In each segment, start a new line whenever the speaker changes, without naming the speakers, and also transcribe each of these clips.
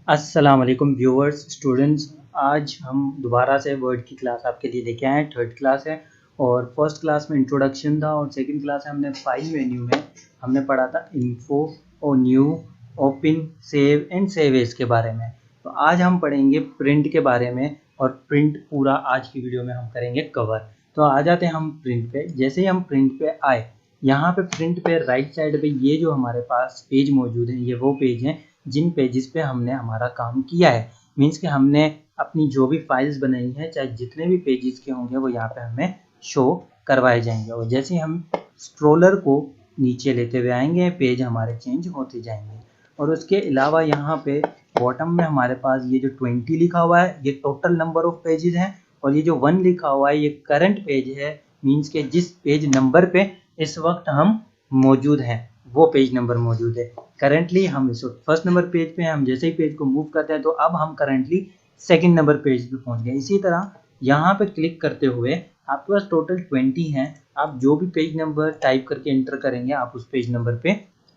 अस्सलाम वालेकुम viewers students. आज हम दोबारा से वर्ड की क्लास आपके लिए लेके आए हैं। थर्ड क्लास है और फर्स्ट क्लास में इंट्रोडक्शन था और सेकंड क्लास में हमने फाइल मेन्यू में हमने पढ़ा था इन्फो और new, open, save and save as के बारे में। तो आज हम पढ़ेंगे प्रिंट के बारे में और प्रिंट पूरा आज की वीडियो में हम करेंगे कवर। तो आ जाते हैं हम प्रिंट पे। जैसे ही हम प्रिंट पे आए, यहाँ पे प्रिंट पे राइट साइड पे ये जो हमारे पास पेज मौजूद है, ये वो पेज हैं जिन पेजेस पे हमने हमारा काम किया है। मीन्स कि हमने अपनी जो भी फाइल्स बनाई हैं, चाहे जितने भी पेजेस के होंगे, वो यहाँ पे हमें शो करवाए जाएंगे। और जैसे हम स्क्रोलर को नीचे लेते हुए आएंगे, पेज हमारे चेंज होते जाएंगे। और उसके अलावा यहाँ पे बॉटम में हमारे पास ये जो 20 लिखा हुआ है, ये टोटल नंबर ऑफ पेजेस हैं। और ये जो 1 लिखा हुआ है, ये करंट पेज है। मीन्स के जिस पेज नंबर पे इस वक्त हम मौजूद हैं, वो पेज नंबर मौजूद है। करंटली हम इस फर्स्ट नंबर पेज पे हैं। हम जैसे ही पेज को मूव करते हैं तो अब हम करंटली सेकंड नंबर पेज पे पहुंच गए। इसी तरह यहाँ पे क्लिक करते हुए आपके पास टोटल 20 हैं। आप जो भी पेज नंबर टाइप करके एंटर करेंगे, आप उस पेज नंबर पे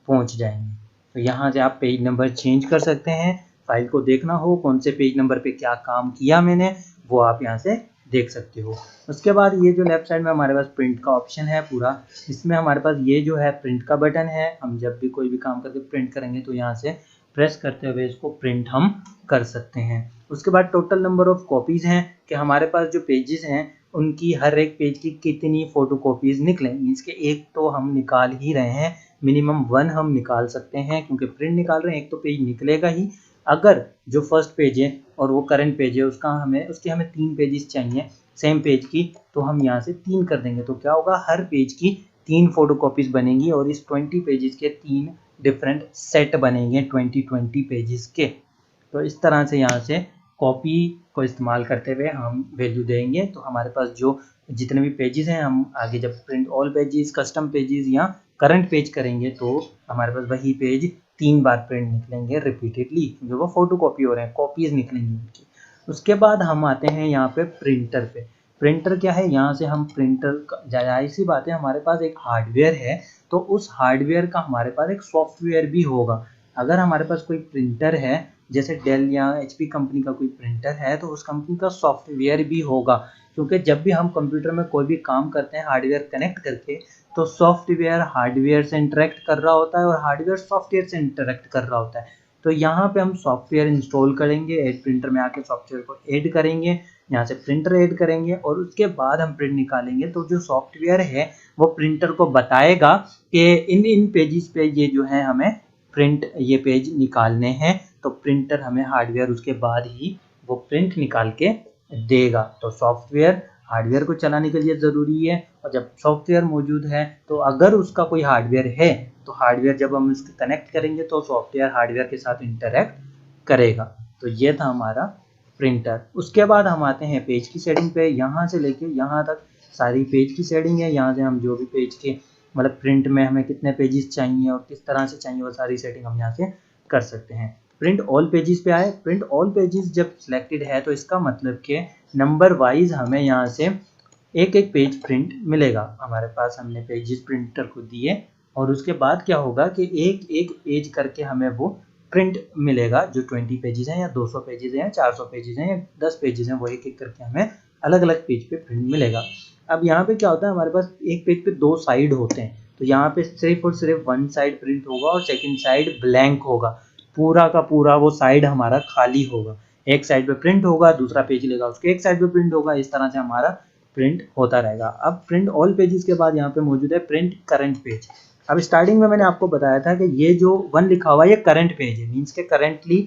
पहुंच जाएंगे। तो यहाँ से आप पेज नंबर चेंज कर सकते हैं। फाइल को देखना हो कौन से पेज नंबर पे क्या काम किया मैंने, वो आप यहाँ से देख सकते हो। उसके बाद ये जो लेफ्ट साइड में हमारे पास प्रिंट का ऑप्शन है पूरा, इसमें हमारे पास ये जो है प्रिंट का बटन है। हम जब भी कोई भी काम करके प्रिंट करेंगे तो यहाँ से प्रेस करते हुए इसको प्रिंट हम कर सकते हैं। उसके बाद टोटल नंबर ऑफ कॉपीज़ हैं कि हमारे पास जो पेजेस हैं उनकी हर एक पेज की कितनी फ़ोटो कॉपीज़ निकलें। मीन्स के एक तो हम निकाल ही रहे हैं, मिनिमम 1 हम निकाल सकते हैं क्योंकि प्रिंट निकाल रहे हैं, एक तो पेज निकलेगा ही। अगर जो फर्स्ट पेज है और वो करंट पेज है, उसके हमें 3 पेजेस चाहिए सेम पेज की, तो हम यहाँ से 3 कर देंगे। तो क्या होगा, हर पेज की 3 फोटो कॉपीज बनेंगी और इस 20 पेजेस के 3 डिफरेंट सेट बनेंगे 20 पेजेस के। तो इस तरह से यहाँ से कॉपी को इस्तेमाल करते हुए हम वैल्यू देंगे। तो हमारे पास जो जितने भी पेजेस हैं, हम आगे जब print all pages, custom pages या करंट पेज करेंगे तो हमारे पास वही पेज 3 बार प्रिंट निकलेंगे रिपीटेडली, जो वो फोटो कॉपी हो रहे हैं, कॉपीज निकलेंगी उनकी। उसके बाद हम आते हैं यहाँ पे प्रिंटर पे। प्रिंटर क्या है, यहाँ से हम प्रिंटर, जाहिर सी बात है हमारे पास एक हार्डवेयर है, तो उस हार्डवेयर का हमारे पास एक सॉफ्टवेयर भी होगा। अगर हमारे पास कोई प्रिंटर है, जैसे डेल या एचपी कंपनी का कोई प्रिंटर है, तो उस कंपनी का सॉफ्टवेयर भी होगा। क्योंकि जब भी हम कंप्यूटर में कोई भी काम करते हैं हार्डवेयर कनेक्ट करके, तो सॉफ्टवेयर हार्डवेयर से इंटरेक्ट कर रहा होता है और हार्डवेयर सॉफ्टवेयर से इंटरेक्ट कर रहा होता है। तो यहाँ पे हम सॉफ्टवेयर इंस्टॉल करेंगे, एड प्रिंटर में आके सॉफ्टवेयर को ऐड करेंगे, यहाँ से प्रिंटर ऐड करेंगे और उसके बाद हम प्रिंट निकालेंगे। तो जो सॉफ्टवेयर है वो प्रिंटर को बताएगा कि इन इन पेजेस पे ये जो है हमें प्रिंट, ये पेज निकालने हैं। तो प्रिंटर हमें हार्डवेयर उसके बाद ही वो प्रिंट निकाल के देगा। तो सॉफ्टवेयर हार्डवेयर को चलाने के लिए ज़रूरी है, और जब सॉफ्टवेयर मौजूद है तो अगर उसका कोई हार्डवेयर है तो हार्डवेयर जब हम उसको कनेक्ट करेंगे तो सॉफ्टवेयर हार्डवेयर के साथ इंटरेक्ट करेगा। तो ये था हमारा प्रिंटर। उसके बाद हम आते हैं पेज की सेटिंग पे। यहाँ से लेके यहाँ तक सारी पेज की सेटिंग है। यहाँ से हम जो भी पेज के मतलब प्रिंट में हमें कितने पेजेस चाहिए और किस तरह से चाहिए, वो सारी सेटिंग हम यहाँ से कर सकते हैं। प्रिंट ऑल पेजेस पे आए। प्रिंट ऑल पेजेस जब सिलेक्टेड है तो इसका मतलब कि नंबर वाइज हमें यहाँ से एक एक पेज प्रिंट मिलेगा। हमारे पास हमने पेजेस प्रिंटर को दिए और उसके बाद क्या होगा कि एक एक पेज करके हमें वो प्रिंट मिलेगा। जो 20 पेजेस हैं या 200 पेजेस हैं या 400 पेजेस हैं या 10 पेजेस हैं, वो एक एक करके हमें अलग अलग पेज पे प्रिंट मिलेगा। अब यहाँ पे क्या होता है, हमारे पास एक पेज पे 2 साइड होते हैं, तो यहाँ पे सिर्फ और सिर्फ 1 साइड प्रिंट होगा और सेकंड साइड ब्लैंक होगा। पूरा का पूरा वो साइड हमारा खाली होगा। एक साइड पे प्रिंट होगा, दूसरा पेज लेगा उसके एक साइड पे प्रिंट होगा, इस तरह से हमारा प्रिंट होता रहेगा। अब प्रिंट ऑल पेजेस के बाद यहाँ पे मौजूद है प्रिंट करंट पेज। अब स्टार्टिंग में मैंने आपको बताया था कि ये जो 1 लिखा हुआ है ये करंट पेज है, मीन्स के करंटली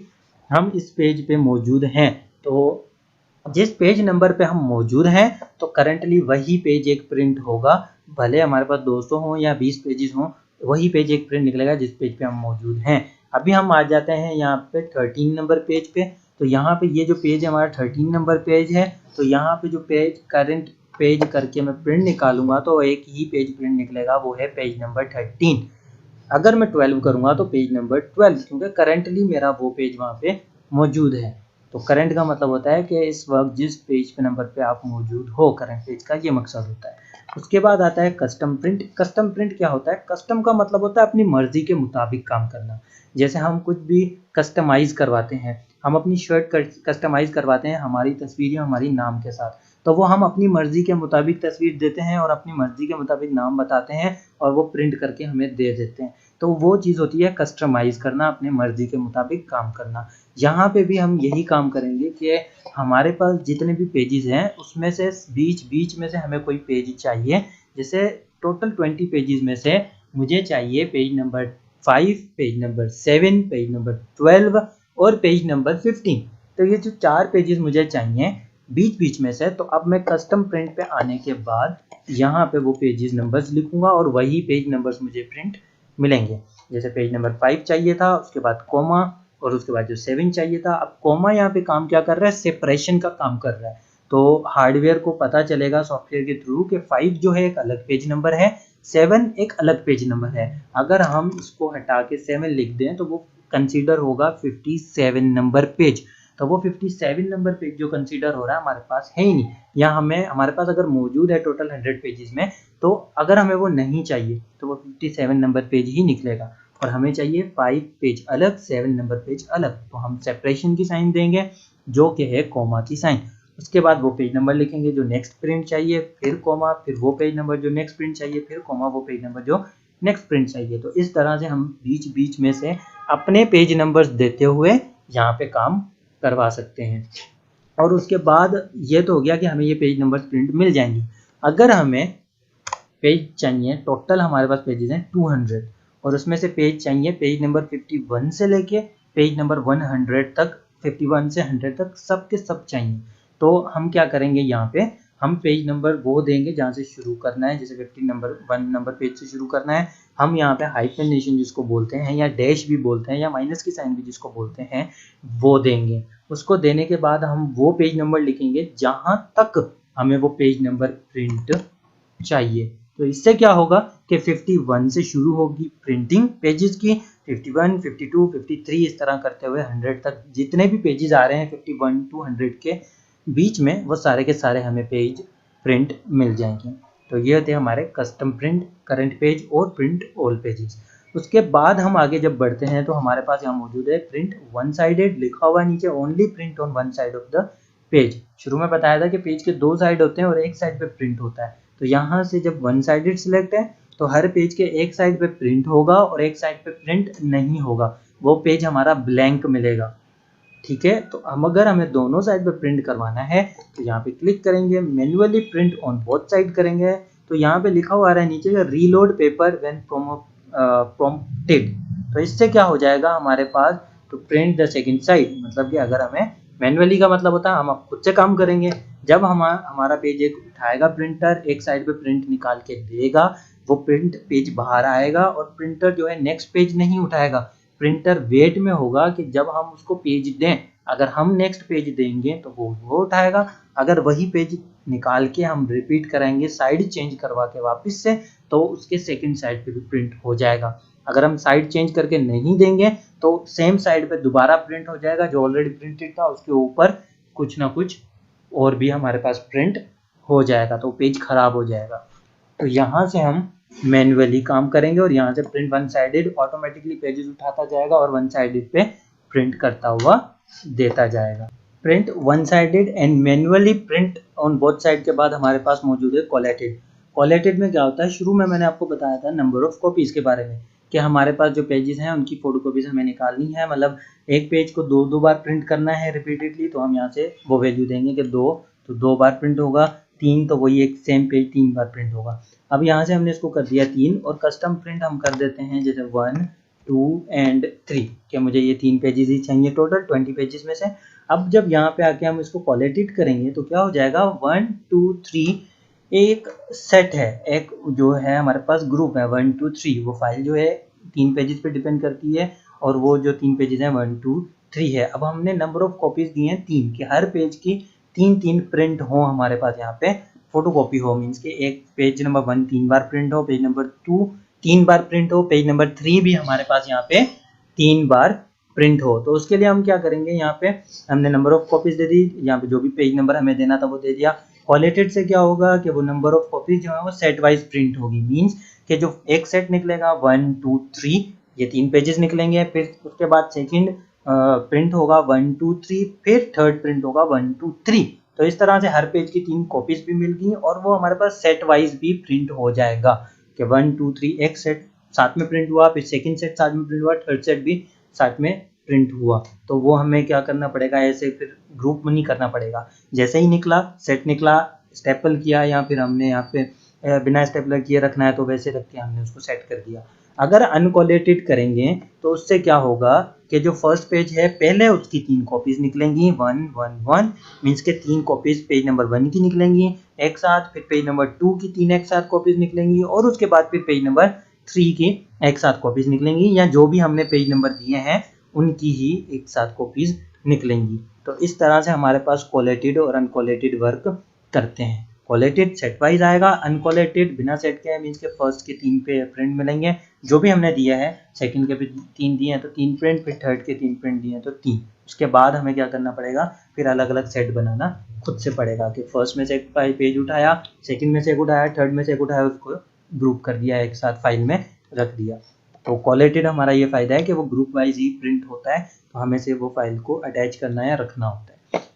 हम इस पेज पे मौजूद हैं। तो जिस पेज नंबर पे हम मौजूद हैं तो करंटली वही पेज एक प्रिंट होगा। भले हमारे पास 200 हो या 20 पेजेस हो, वही पेज एक प्रिंट निकलेगा जिस पेज पे हम मौजूद हैं। अभी हम आ जाते हैं यहाँ पे 13 नंबर पेज पे। तो यहाँ पे ये जो पेज है हमारा 13 नंबर पेज है। तो यहाँ पे जो पेज करंट पेज करके मैं प्रिंट निकालूंगा तो एक ही पेज प्रिंट निकलेगा, वो है पेज नंबर 13। अगर मैं 12 करूंगा तो पेज नंबर 12, क्योंकि करंटली मेरा वो पेज वहाँ पे मौजूद है। तो करंट का मतलब होता है कि इस वक्त जिस पेज पे नंबर पे आप मौजूद हो, करंट पेज का ये मकसद होता है। उसके बाद आता है कस्टम प्रिंट। कस्टम प्रिंट क्या होता है, कस्टम का मतलब होता है अपनी मर्जी के मुताबिक काम करना। जैसे हम कुछ भी कस्टमाइज करवाते हैं, हम अपनी शर्ट कस्टमाइज करवाते हैं हमारी तस्वीर या हमारी नाम के साथ, तो वो हम अपनी मर्जी के मुताबिक तस्वीर देते हैं और अपनी मर्जी के मुताबिक नाम बताते हैं और वो प्रिंट करके हमें दे देते हैं। तो वो चीज़ होती है कस्टमाइज करना, अपने मर्जी के मुताबिक काम करना। यहाँ पे भी हम यही काम करेंगे कि हमारे पास जितने भी पेजेस हैं उसमें से बीच बीच में से हमें कोई पेज चाहिए। जैसे टोटल 20 पेजेस में से मुझे चाहिए page number 5, page number 7, page number 12 और पेज नंबर 15। तो ये जो 4 पेजेस मुझे चाहिए बीच बीच में से, तो अब मैं कस्टम प्रिंट पे आने के बाद यहाँ पे वो पेजेस नंबर्स लिखूंगा और वही पेज नंबर्स मुझे प्रिंट मिलेंगे। जैसे पेज नंबर 5 चाहिए था, उसके बाद कोमा और उसके बाद जो 7 चाहिए था। अब कोमा यहाँ पे काम क्या कर रहा है, सेपरेशन का काम कर रहा है। तो हार्डवेयर को पता चलेगा सॉफ्टवेयर के थ्रू कि 5 जो है एक अलग पेज नंबर है, 7 एक अलग पेज नंबर है। अगर हम इसको हटा के 7 लिख दें तो वो कंसीडर होगा 57 नंबर पेज। तो वो 57 नंबर पेज जो कंसीडर हो रहा है हमारे पास है ही नहीं, या हमारे पास अगर मौजूद है टोटल 100 पेजेस में, तो अगर हमें वो नहीं चाहिए तो वो 57 नंबर पेज ही निकलेगा। और हमें चाहिए 5 पेज अलग, 7 नंबर पेज अलग, तो हम सेपरेशन की साइन देंगे जो कि है कोमा की साइन। उसके बाद वो पेज नंबर लिखेंगे जो नेक्स्ट प्रिंट चाहिए, फिर कोमा, फिर वो पेज नंबर जो नेक्स्ट प्रिंट चाहिए, फिर कोमा, वो पेज नंबर जो नेक्स्ट प्रिंट चाहिए। तो इस तरह से हम बीच बीच में से अपने पेज नंबर्स देते हुए यहाँ पे काम करवा सकते हैं। और उसके बाद ये तो हो गया कि हमें ये पेज नंबर्स प्रिंट मिल जाएंगे। अगर हमें पेज चाहिए, टोटल हमारे पास पेजेस हैं 200 और उसमें से पेज चाहिए पेज नंबर 51 से लेके पेज नंबर 100 तक, 51 से 100 तक सब के सब चाहिए। तो हम क्या करेंगे, यहाँ पे हम पेज नंबर वो देंगे जहाँ से शुरू करना है। जैसे 1 नंबर पेज से शुरू करना है, हम यहाँ पे हाइफेनेशन जिसको बोलते हैं या डैश भी बोलते हैं या माइनस की साइन भी जिसको बोलते हैं वो देंगे। उसको देने के बाद हम वो पेज नंबर लिखेंगे जहाँ तक हमें वो पेज नंबर प्रिंट चाहिए। तो इससे क्या होगा कि 51 से शुरू होगी प्रिंटिंग पेजेस की, 51, 52, 53 इस तरह करते हुए 100 तक जितने भी पेजेस आ रहे हैं 51 टू 100 के बीच में, वो सारे के सारे हमें पेज प्रिंट मिल जाएंगे। तो ये होते हैं हमारे कस्टम प्रिंट, करंट पेज और प्रिंट ऑल पेजेस। उसके बाद हम आगे जब बढ़ते हैं तो हमारे पास यहाँ मौजूद है प्रिंट वन साइडेड, लिखा हुआ नीचे only print on one side of the page. शुरू में बताया था कि पेज के 2 साइड होते हैं और एक साइड पे प्रिंट होता है। तो यहाँ से जब वन साइडेड सिलेक्ट है तो हर पेज के एक साइड पे प्रिंट होगा और एक साइड पे प्रिंट नहीं होगा, वो पेज हमारा ब्लैंक मिलेगा। ठीक है, तो अगर हमें दोनों साइड पे प्रिंट करवाना है तो यहाँ पे क्लिक करेंगे, manually print on both side करेंगे। तो यहाँ पे लिखा हुआ आ रहा है नीचे रीलोड पेपर व्हेन प्रॉम्प्टेड। तो इससे क्या हो जाएगा हमारे पास, तो प्रिंट द सेकंड साइड, मतलब कि अगर हमें मैन्युअली का मतलब होता है हम खुद से काम करेंगे। जब हमारा पेज एक उठाएगा प्रिंटर, एक साइड पे प्रिंट निकाल के देगा, वो प्रिंट पेज बाहर आएगा और प्रिंटर जो है नेक्स्ट पेज नहीं उठाएगा, प्रिंटर वेट में होगा कि जब हम उसको पेज दें, अगर हम नेक्स्ट पेज देंगे तो वो उठाएगा। अगर वही पेज निकाल के हम रिपीट कराएंगे साइड चेंज करवा के वापस से, तो उसके सेकंड साइड पे भी प्रिंट हो जाएगा। अगर हम साइड चेंज करके नहीं देंगे तो सेम साइड पे दोबारा प्रिंट हो जाएगा, जो ऑलरेडी प्रिंटेड था उसके ऊपर कुछ ना कुछ और भी हमारे पास प्रिंट हो जाएगा, तो पेज खराब हो जाएगा। तो यहाँ से हम मैन्युअली काम करेंगे और यहाँ से print one sided automatically pages उठाता जाएगा और वन साइडेड पे प्रिंट करता हुआ देता जाएगा। Print one sided and manually print on both side के बाद हमारे पास मौजूद है कोलेटेड। कोलेटेड में क्या होता है, शुरू में मैंने आपको बताया था नंबर ऑफ कॉपीज के बारे में कि हमारे पास जो पेजेस हैं उनकी फोटो कॉपीज हमें निकालनी है, मतलब एक पेज को 2 बार प्रिंट करना है रिपीटेडली, तो हम यहाँ से वो वैल्यू देंगे कि 2 तो 2 बार प्रिंट होगा, 3 तो वही एक सेम पेज 3 बार प्रिंट होगा। अब यहाँ से हमने इसको कर दिया 3 और कस्टम प्रिंट हम कर देते हैं जैसे 1, 2 एंड 3 कि मुझे ये 3 पेजेस ही चाहिए टोटल 20 पेजेस में से। अब जब यहाँ पे आके हम इसको कोलेटेड करेंगे तो क्या हो जाएगा, 1, 2, 3 एक सेट है, एक जो है हमारे पास ग्रुप है 1, 2, 3। वो फाइल जो है 3 पेजेस पे डिपेंड करती है और वो जो 3 पेजेस हैं 1, 2, 3 है। अब हमने नंबर ऑफ कॉपीज दी हैं 3 कि हर पेज की 3 प्रिंट हो हमारे पास यहाँ पे, फोटो कॉपी हो, मीन्स के एक पेज नंबर 1 3 बार प्रिंट हो, पेज नंबर 2 3 बार प्रिंट हो, पेज नंबर 3 भी हमारे पास यहाँ पे 3 बार प्रिंट हो। तो उसके लिए हम क्या करेंगे, यहाँ पे हमने नंबर ऑफ कॉपीज दे दी, यहाँ पे जो भी पेज नंबर हमें देना था वो दे दिया। कोलेटेड से क्या होगा कि वो नंबर ऑफ कॉपीज जो है वो सेट वाइज प्रिंट होगी, मीन्स कि जो एक सेट निकलेगा 1, 2, 3 ये 3 पेजेस निकलेंगे, फिर उसके बाद सेकंड प्रिंट होगा 1 2 3, फिर थर्ड प्रिंट होगा 1 2 3। तो इस तरह से हर पेज की 3 कॉपीज भी मिल गई और वो हमारे पास सेट वाइज भी प्रिंट हो जाएगा कि 1 2 3 एक सेट साथ में प्रिंट हुआ, फिर सेकंड सेट साथ में प्रिंट हुआ, थर्ड सेट भी साथ में प्रिंट हुआ। तो वो हमें क्या करना पड़ेगा, ऐसे फिर ग्रुप नहीं करना पड़ेगा। जैसे ही निकला सेट निकला, स्टेपल किया या फिर हमने यहाँ पे बिना स्टेपलर किए रखना है तो वैसे रख के हमने उसको सेट कर दिया। अगर अनकोलेटेड करेंगे तो उससे क्या होगा कि जो फर्स्ट पेज है पहले उसकी 3 कॉपीज निकलेंगी 1 1 1, मीन्स के 3 कॉपीज पेज नंबर 1 की निकलेंगी एक साथ, फिर पेज नंबर 2 की 3 एक साथ कॉपीज निकलेंगी और उसके बाद फिर पेज नंबर 3 की एक साथ कॉपीज निकलेंगी, या जो भी हमने पेज नंबर दिए हैं उनकी ही एक साथ कॉपीज निकलेंगी। तो इस तरह से हमारे पास कोलेटेड और अनकोलेटेड वर्क करते हैं। कोलेटेड सेट वाइज आएगा, अनकोलेटेड बिना सेट के मीन्स के फर्स्ट के 3 पे प्रिंट मिलेंगे जो भी हमने दिया है, सेकंड के भी 3 दिए हैं तो 3 प्रिंट, फिर थर्ड के 3 प्रिंट दिए हैं तो 3। उसके बाद हमें क्या करना पड़ेगा, फिर अलग अलग सेट बनाना खुद से पड़ेगा कि फर्स्ट में से एक पेज उठाया, सेकंड में से एक उठाया, थर्ड में से एक उठाया, उसको ग्रुप कर दिया, एक साथ फाइल में रख दिया। तो कोलेटेड हमारा ये फायदा है कि वो ग्रुप वाइज ही प्रिंट होता है, तो हमें से वो फाइल को अटैच करना या रखना होता है।